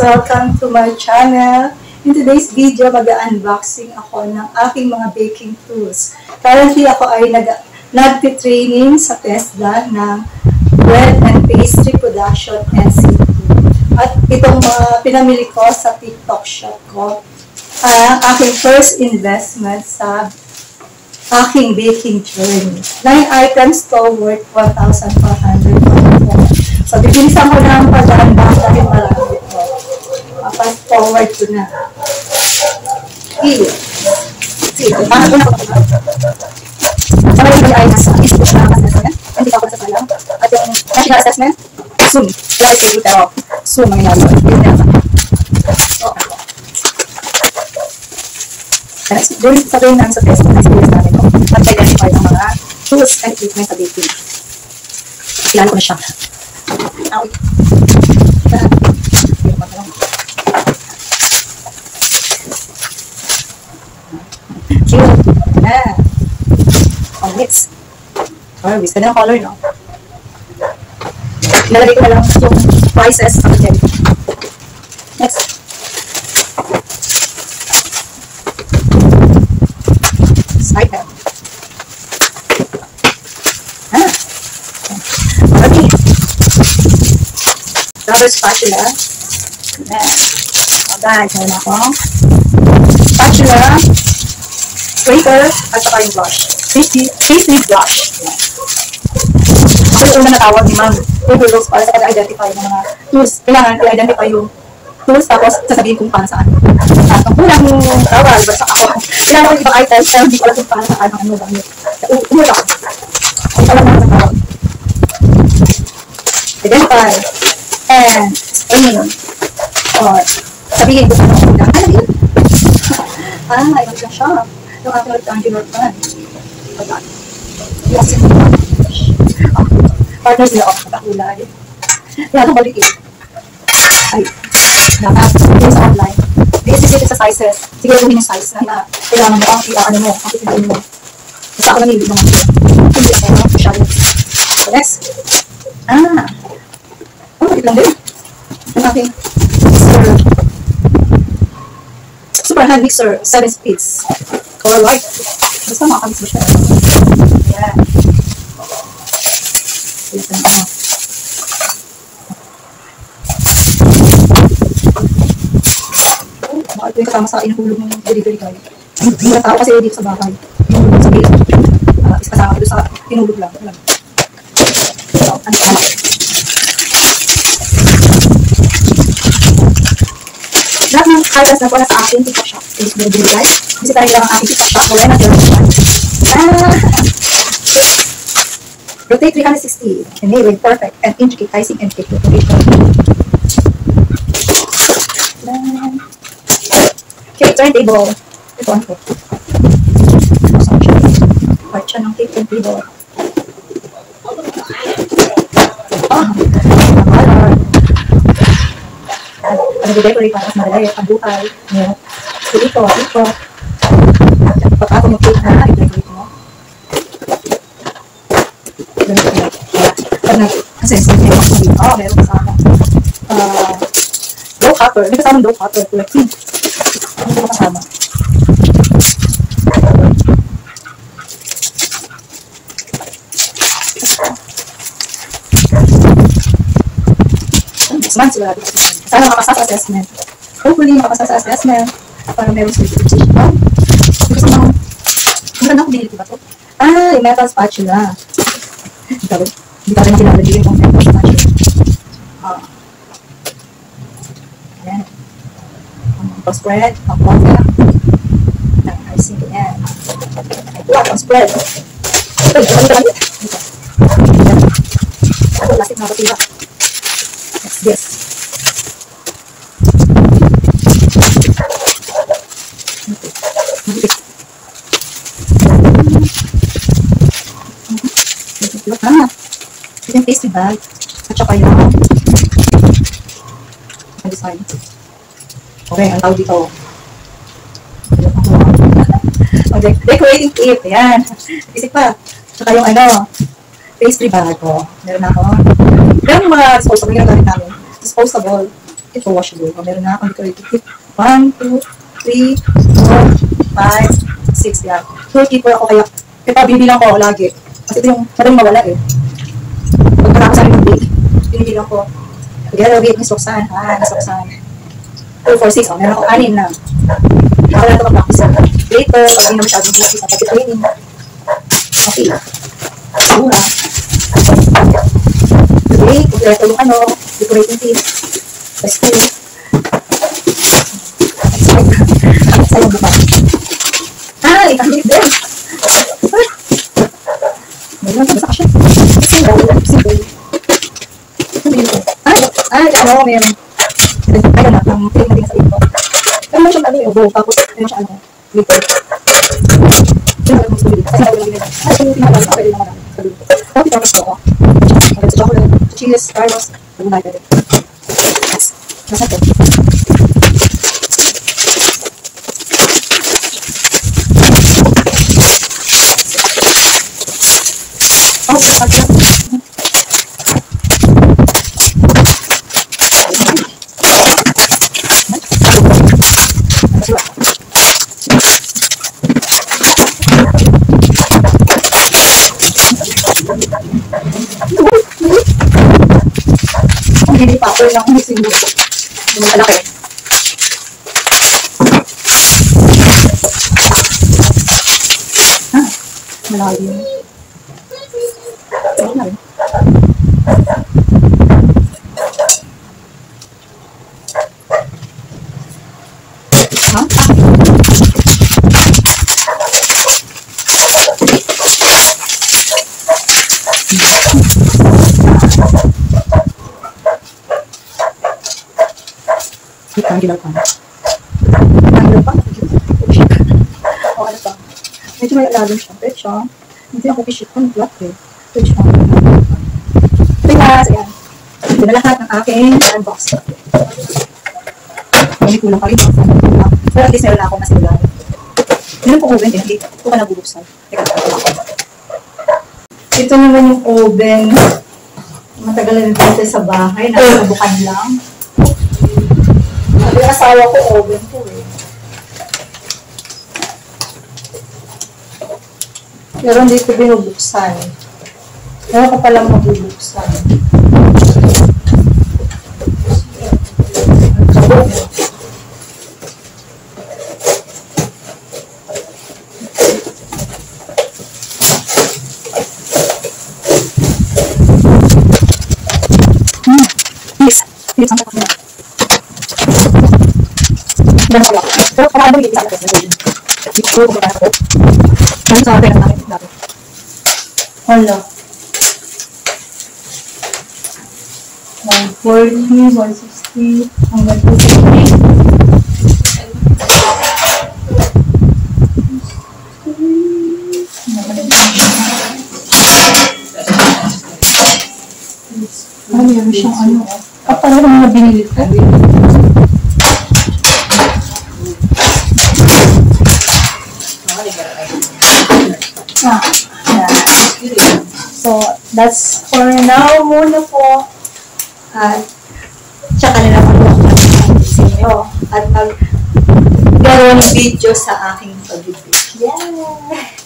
Welcome to my channel. In today's video, mag-unboxing ako ng aking mga baking tools. Currently, ako ay nag-training sa TESDA ng Bread and Pastry Production NC2. At itong pinamili ko sa TikTok shop ko, ang aking first investment sa aking baking journey. 9 items to worth 1,400. So, bibinisan ko na ang pag-unbox dahil marami ito. Fast forward ko na. Sige, paano ko na ito? Sa mga ay nasa institutional assessment, hindi pa ako nasa palang. At yung national assessment, soon. Wala kayo pero soon mangyayari ko. During sa training namin sa test, na-experience namin ko at identify ang mga tools and equipment sa baking. Kilala ko na siya. Oh, mix. Harvest. Ganda ng color, no? Ilalagay ko na lang yung prices ng jelly. Next. Item. Okay. Rubber spatula. Ayan. Guys, meron akong spatula, wafer, at saka yung brush. Pastry brush. Ako yung una natawag ni Ma'am Rose para sa pag-identify ng mga tools. Kailangan i-identify yung tools tapos sasabihin kung para saan. At ang unang tawag, basta ako. Kailangan ko yung ibang items pero hindi ko alam kung para saan ang ano bang yun. Umula ko. Ang alam na natawag. Identify. And explain. Or sabihin ko sa mga una. Ano yun? Ibang lang siya. Yung ating rectangular pan. Yes. Partners nila ako. Nakakulay. Kaya itong balikin. Ay. Yung sa online. Di-specific sa sizes. Sige, gawin yung size na kailangan mo ang ano mo, ang pipiliin mo. Basta ako nanili naman ito. Hindi ako masyado. So next. Bakit lang din? Ang aking super hand mixer, 7 speeds. Color white. Basta makakabis mo siya. Ayan. Yes, ano. Bakit yung kasama sa inuhulog ng delivery guy? Mula tao kasi dito sa bahay. Yung sa bilang. Is kasama dito sa tinulog lang. So, ano ka naman? Lahat ng items na po na sa aking TikTok shop. Is delivery guy. Bisitahin lang ang aking TikTok shop. Wala na rotate 360. Enabling perfect and intricate icing and cake decoration. Cake turntable. Ito ang cake. Part siya ng cake turntable. Nag-decorate para mas madali. Ang buhay. So ito. Pagka mo cake na, i-decorate mo. Kasi meron kasama. Dough cutter. May kasama dough cutter. Ano ko kasama? Next month sila natin. Sana makapasa sa assessment. Hopefully makapasa sa assessment para meron certification. Kasi naman, maganda ko binili ko ba ito? Yung metal spatula. Hindi ka rin pinalagay yung metal spatula. Ayan. Ang spread, ang water, ang icing, yan. Ang spread. Ito, ito, plastic na batira. Next, this. Ito yung pastry bag. At saka yung design. Okay, ang tawag dito. Okay, decorating kit. Ayan. Isip pa. Saka yung pastry bag ko. Meron ako. Meron yung mga disposable. Yung gamit namin. Disposable. ito washable. Meron na akong decorative. 1, 2, 3, 4, 5, 6. Yan. Keeper ako kaya. Ito, binibilang ko lagi. Kasi ito yung madaling mawala eh. Pagkatapos sa rin yung bake, binibilang ko. Together with Miss Roxanne. Miss Roxanne. 2, 4, 6. Meron ako 6 na. Ako lang ito mag-practice. Later, pag hindi na masyadong practice na pag-training. Okay. Mura. Okay, kompleto yung decorating team. Let's go. Sa'yo bukas. Ay, kahit din. Mayroon ka, basta ka siya. Simple. Meron. Ayun na, ang feeling natin sa ito. Pero mo siyang ubo, tapos meron siya liquid. Kasi yung pinagawa ko, pwede naman namin sa luto. Tapos tapos ko. Sa chocolate, cheese, carrots, nag-unay pwede. Nasa ito. Hindi pa ako lang kung siguro. Yung malaki. Malaki yun. Ayun na rin. Angular pa. Angular pa? O ano pa? Medyo may alalim siya. Pwede siya. Hindi ako kishit ko. Black eh. Pwede siya. Ayan. Ito na lahat ng aking unbox. Hindi kulang pa rin. Pero at least meron na ako mas ilalim. Meron po oven din. Hindi ko pa nabubuksan. Teka. Ito naman yung oven. Matagal na natin sa bahay. Nakasabukan lang. Yung asawa ko, oven ko eh. Pero hindi ko binubuksan. Meron ko palang mabubuksan. Please, ang tatak na. Pero parang hindi sa akin. Ito ko ba ako? Ano sa akin namin dati? Hala. 140, 160, hanggang 250. Ano yan siyang ano? Kapag ano na binili ko? So, that's for now muna po. At, tsaka na naman po ako sa inyo. At mag-garo ng video sa aking pag-ibig. Yeah!